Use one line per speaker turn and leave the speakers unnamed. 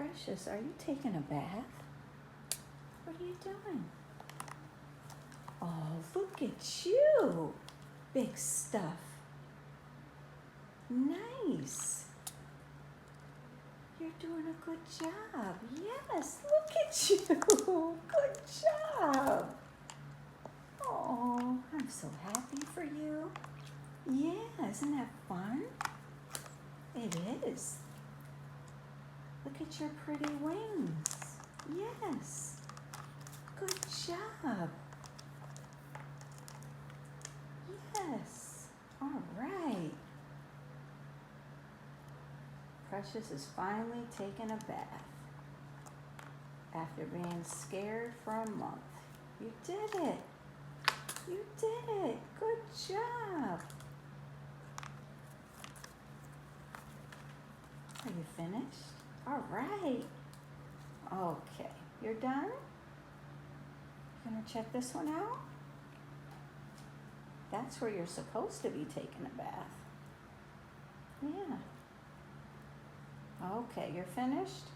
Precious, are you taking a bath? What are you doing? Oh, look at you. Big stuff. Nice. You're doing a good job. Yes, look at you. Good job. Oh, I'm so happy for you. Yeah, isn't that fun? It is. Look at your pretty wings. Yes. Good job. Yes. All right. Precious is finally taking a bath after being scared for a month. You did it. You did it. Good job. Are you finished? All right. Okay. You're done? You gonna check this one out? That's where you're supposed to be taking a bath. Yeah. Okay, you're finished?